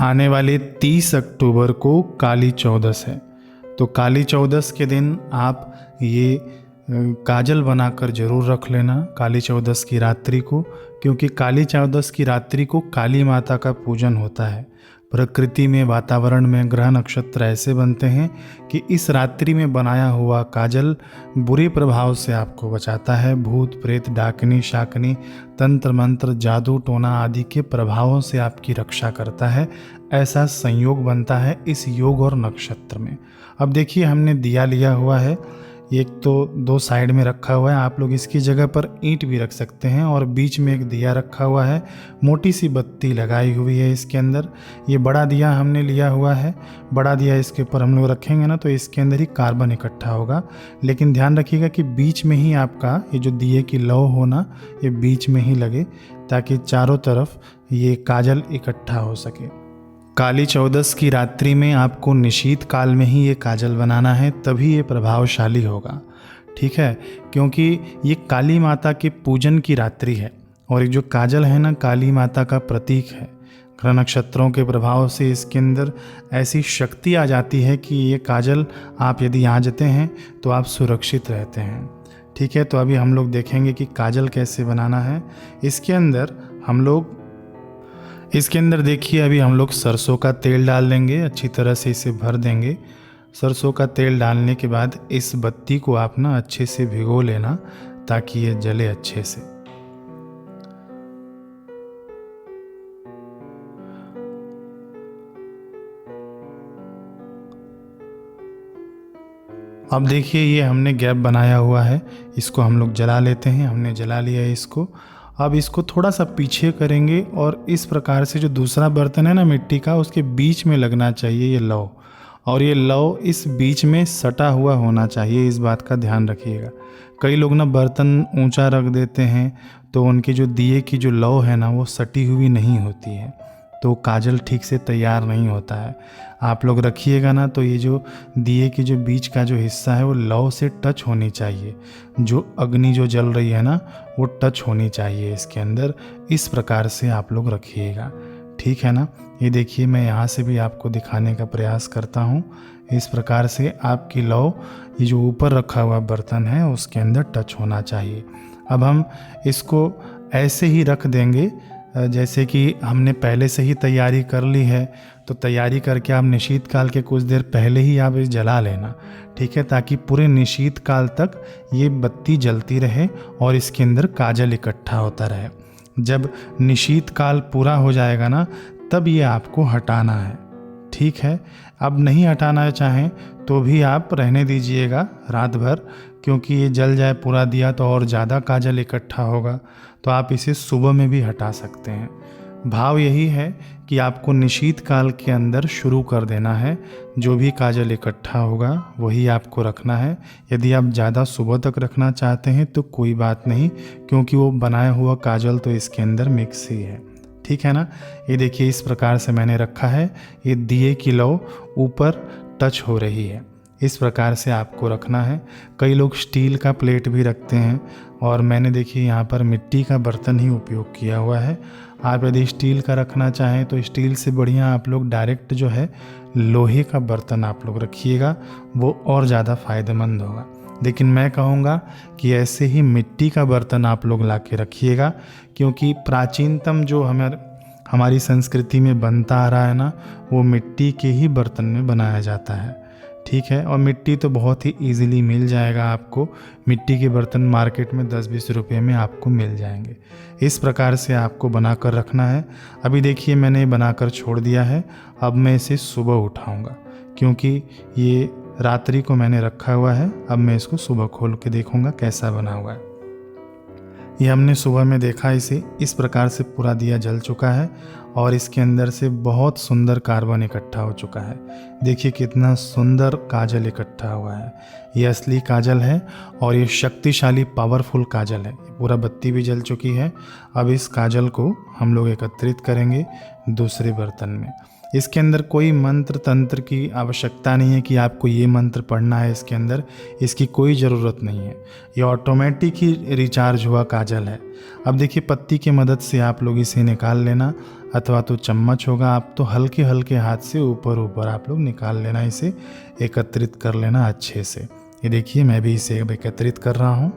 आने वाले 30 अक्टूबर को काली चौदस है। तो काली चौदस के दिन आप ये काजल बनाकर ज़रूर रख लेना काली चौदस की रात्रि को, क्योंकि काली चौदस की रात्रि को काली माता का पूजन होता है। प्रकृति में, वातावरण में ग्रह नक्षत्र ऐसे बनते हैं कि इस रात्रि में बनाया हुआ काजल बुरे प्रभाव से आपको बचाता है। भूत प्रेत, डाकनी शाकनी, तंत्र मंत्र, जादू टोना आदि के प्रभावों से आपकी रक्षा करता है। ऐसा संयोग बनता है इस योग और नक्षत्र में। अब देखिए, हमने दिया लिया हुआ है, एक तो 2 साइड में रखा हुआ है। आप लोग इसकी जगह पर ईंट भी रख सकते हैं, और बीच में एक दिया रखा हुआ है। मोटी सी बत्ती लगाई हुई है इसके अंदर। ये बड़ा दिया हमने लिया हुआ है। बड़ा दिया इसके ऊपर हम लोग रखेंगे ना, तो इसके अंदर ही कार्बन इकट्ठा होगा। लेकिन ध्यान रखिएगा कि बीच में ही आपका ये जो दिए की लौ हो ना, ये बीच में ही लगे, ताकि चारों तरफ ये काजल इकट्ठा हो सके। काली चौदस की रात्रि में आपको निशीत काल में ही ये काजल बनाना है, तभी ये प्रभावशाली होगा। ठीक है, क्योंकि ये काली माता के पूजन की रात्रि है, और एक जो काजल है ना, काली माता का प्रतीक है। ग्रह नक्षत्रों के प्रभाव से इसके अंदर ऐसी शक्ति आ जाती है कि ये काजल आप यदि आंजते हैं तो आप सुरक्षित रहते हैं। ठीक है, तो अभी हम लोग देखेंगे कि काजल कैसे बनाना है। इसके अंदर देखिए, अभी हम लोग सरसों का तेल डाल देंगे, अच्छी तरह से इसे भर देंगे। सरसों का तेल डालने के बाद इस बत्ती को आप ना अच्छे से भिगो लेना, ताकि ये जले अच्छे से। अब देखिए, ये हमने गैप बनाया हुआ है, इसको हम लोग जला लेते हैं। हमने जला लिया है इसको। अब इसको थोड़ा सा पीछे करेंगे, और इस प्रकार से जो दूसरा बर्तन है ना मिट्टी का, उसके बीच में लगना चाहिए ये लौ, और ये लौ इस बीच में सटा हुआ होना चाहिए। इस बात का ध्यान रखिएगा। कई लोग ना बर्तन ऊंचा रख देते हैं, तो उनके जो दिए की जो लौ है ना, वो सटी हुई नहीं होती है, तो काजल ठीक से तैयार नहीं होता है। आप लोग रखिएगा ना, तो ये जो दिए की जो बीच का जो हिस्सा है, वो लौ से टच होनी चाहिए। जो अग्नि जो जल रही है ना, वो टच होनी चाहिए इसके अंदर। इस प्रकार से आप लोग रखिएगा, ठीक है ना। ये देखिए, मैं यहाँ से भी आपको दिखाने का प्रयास करता हूँ। इस प्रकार से आपकी लौ, ये जो ऊपर रखा हुआ बर्तन है, उसके अंदर टच होना चाहिए। अब हम इसको ऐसे ही रख देंगे जैसे कि हमने पहले से ही तैयारी कर ली है। तो तैयारी करके आप निशीत काल के कुछ देर पहले ही आप इसे जला लेना, ठीक है, ताकि पूरे निशीत काल तक ये बत्ती जलती रहे और इसके अंदर काजल इकट्ठा होता रहे। जब निशीत काल पूरा हो जाएगा ना, तब ये आपको हटाना है, ठीक है। अब नहीं हटाना चाहें तो भी आप रहने दीजिएगा रात भर, क्योंकि ये जल जाए पूरा दिया तो और ज़्यादा काजल इकट्ठा होगा। तो आप इसे सुबह में भी हटा सकते हैं। भाव यही है कि आपको निशीत काल के अंदर शुरू कर देना है। जो भी काजल इकट्ठा होगा वही आपको रखना है। यदि आप ज़्यादा सुबह तक रखना चाहते हैं तो कोई बात नहीं, क्योंकि वो बनाया हुआ काजल तो इसके अंदर मिक्स ही है, ठीक है ना। ये देखिए, इस प्रकार से मैंने रखा है। ये दिए की लौ ऊपर टच हो रही है, इस प्रकार से आपको रखना है। कई लोग स्टील का प्लेट भी रखते हैं, और मैंने देखिए यहाँ पर मिट्टी का बर्तन ही उपयोग किया हुआ है। आप यदि स्टील का रखना चाहें तो स्टील से बढ़िया आप लोग डायरेक्ट जो है लोहे का बर्तन आप लोग रखिएगा, वो और ज़्यादा फ़ायदेमंद होगा। लेकिन मैं कहूँगा कि ऐसे ही मिट्टी का बर्तन आप लोग ला के रखिएगा, क्योंकि प्राचीनतम जो हमारी संस्कृति में बनता आ रहा है ना, वो मिट्टी के ही बर्तन में बनाया जाता है, ठीक है। और मिट्टी तो बहुत ही इजीली मिल जाएगा आपको। मिट्टी के बर्तन मार्केट में 10-20 रुपये में आपको मिल जाएंगे। इस प्रकार से आपको बनाकर रखना है। अभी देखिए, मैंने बनाकर छोड़ दिया है। अब मैं इसे सुबह उठाऊंगा, क्योंकि ये रात्रि को मैंने रखा हुआ है। अब मैं इसको सुबह खोल के देखूंगा कैसा बना हुआ है। ये हमने सुबह में देखा, इसे इस प्रकार से पूरा दिया जल चुका है, और इसके अंदर से बहुत सुंदर कार्बन इकट्ठा हो चुका है। देखिए कितना सुंदर काजल इकट्ठा हुआ है। ये असली काजल है, और ये शक्तिशाली पावरफुल काजल है। पूरा बत्ती भी जल चुकी है। अब इस काजल को हम लोग एकत्रित करेंगे दूसरे बर्तन में। इसके अंदर कोई मंत्र तंत्र की आवश्यकता नहीं है कि आपको ये मंत्र पढ़ना है इसके अंदर, इसकी कोई ज़रूरत नहीं है। ये ऑटोमेटिक ही रिचार्ज हुआ काजल है। अब देखिए, पत्ती की मदद से आप लोग इसे निकाल लेना। अथवा तो चम्मच होगा, आप तो हल्के हल्के हाथ से ऊपर ऊपर आप लोग निकाल लेना, इसे एकत्रित कर लेना अच्छे से। ये देखिए मैं भी इसे अब एकत्रित कर रहा हूँ।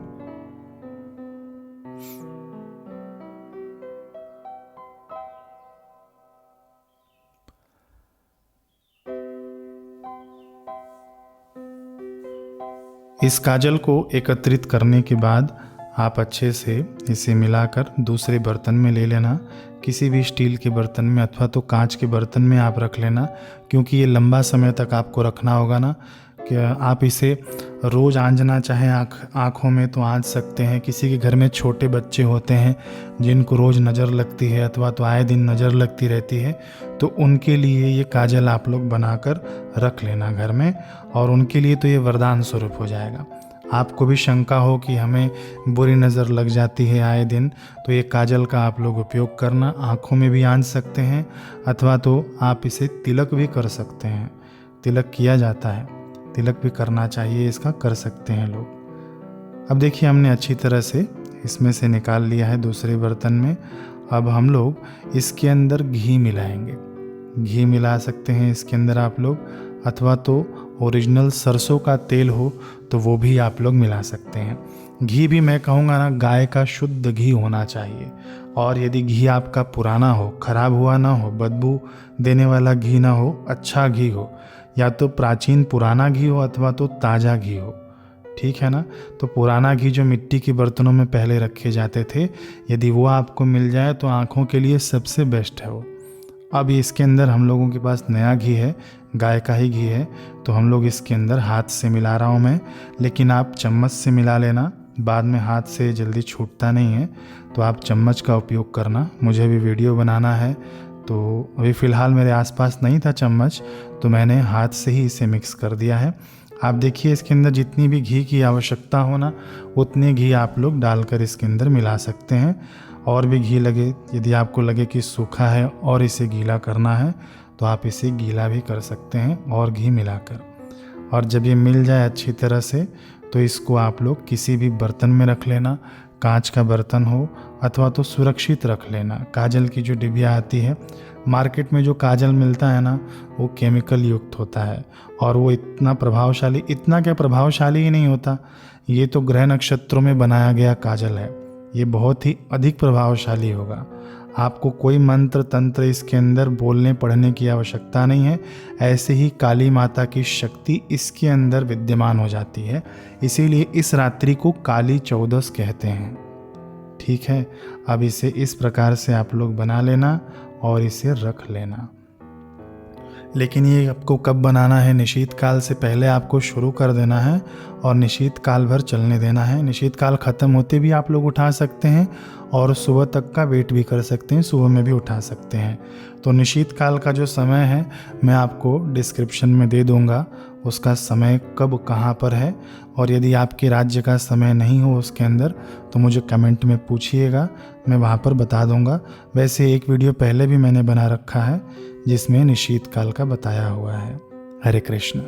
इस काजल को एकत्रित करने के बाद आप अच्छे से इसे मिलाकर दूसरे बर्तन में ले लेना। किसी भी स्टील के बर्तन में अथवा तो कांच के बर्तन में आप रख लेना, क्योंकि ये लंबा समय तक आपको रखना होगा ना। कि आप इसे रोज़ आंजना चाहे आँखों में तो आंच सकते हैं। किसी के घर में छोटे बच्चे होते हैं जिनको रोज़ नज़र लगती है अथवा तो आए दिन नज़र लगती रहती है, तो उनके लिए ये काजल आप लोग बनाकर रख लेना घर में, और उनके लिए तो ये वरदान स्वरूप हो जाएगा। आपको भी शंका हो कि हमें बुरी नज़र लग जाती है आए दिन, तो ये काजल का आप लोग उपयोग करना। आँखों में भी आंच सकते हैं अथवा तो आप इसे तिलक भी कर सकते हैं। तिलक किया जाता है, तिलक भी करना चाहिए, इसका कर सकते हैं लोग। अब देखिए हमने अच्छी तरह से इसमें से निकाल लिया है दूसरे बर्तन में। अब हम लोग इसके अंदर घी मिलाएंगे। घी मिला सकते हैं इसके अंदर आप लोग, अथवा तो ओरिजिनल सरसों का तेल हो तो वो भी आप लोग मिला सकते हैं। घी भी मैं कहूँगा ना, गाय का शुद्ध घी होना चाहिए। और यदि घी आपका पुराना हो, ख़राब हुआ ना हो, बदबू देने वाला घी ना हो, अच्छा घी हो, या तो प्राचीन पुराना घी हो अथवा तो ताज़ा घी हो, ठीक है ना। तो पुराना घी जो मिट्टी के बर्तनों में पहले रखे जाते थे, यदि वो आपको मिल जाए तो आँखों के लिए सबसे बेस्ट है वो। अब इसके अंदर हम लोगों के पास नया घी है, गाय का ही घी है, तो हम लोग इसके अंदर हाथ से मिला रहा हूँ मैं, लेकिन आप चम्मच से मिला लेना। बाद में हाथ से जल्दी छूटता नहीं है, तो आप चम्मच का उपयोग करना। मुझे भी वीडियो बनाना है, तो अभी फ़िलहाल मेरे आसपास नहीं था चम्मच, तो मैंने हाथ से ही इसे मिक्स कर दिया है। आप देखिए इसके अंदर जितनी भी घी की आवश्यकता हो ना, उतने घी आप लोग डालकर इसके अंदर मिला सकते हैं। और भी घी लगे, यदि आपको लगे कि सूखा है और इसे गीला करना है, तो आप इसे गीला भी कर सकते हैं और घी मिलाकर। और जब ये मिल जाए अच्छी तरह से, तो इसको आप लोग किसी भी बर्तन में रख लेना, कांच का बर्तन हो अथवा तो सुरक्षित रख लेना। काजल की जो डिबिया आती है मार्केट में, जो काजल मिलता है ना, वो केमिकल युक्त होता है, और वो इतना प्रभावशाली, इतना क्या प्रभावशाली ही नहीं होता। ये तो ग्रह नक्षत्रों में बनाया गया काजल है, ये बहुत ही अधिक प्रभावशाली होगा। आपको कोई मंत्र तंत्र इसके अंदर बोलने पढ़ने की आवश्यकता नहीं है। ऐसे ही काली माता की शक्ति इसके अंदर विद्यमान हो जाती है, इसीलिए इस रात्रि को काली चौदस कहते हैं, ठीक है। अब इसे इस प्रकार से आप लोग बना लेना और इसे रख लेना। लेकिन ये आपको कब बनाना है? निशीत काल से पहले आपको शुरू कर देना है और निशीत काल भर चलने देना है। निशीत काल ख़त्म होते भी आप लोग उठा सकते हैं और सुबह तक का वेट भी कर सकते हैं, सुबह में भी उठा सकते हैं। तो निशीत काल का जो समय है मैं आपको डिस्क्रिप्शन में दे दूंगा, उसका समय कब कहाँ पर है। और यदि आपके राज्य का समय नहीं हो उसके अंदर, तो मुझे कमेंट में पूछिएगा, मैं वहाँ पर बता दूंगा। वैसे एक वीडियो पहले भी मैंने बना रखा है जिसमें निशीत काल का बताया हुआ है। हरे कृष्ण।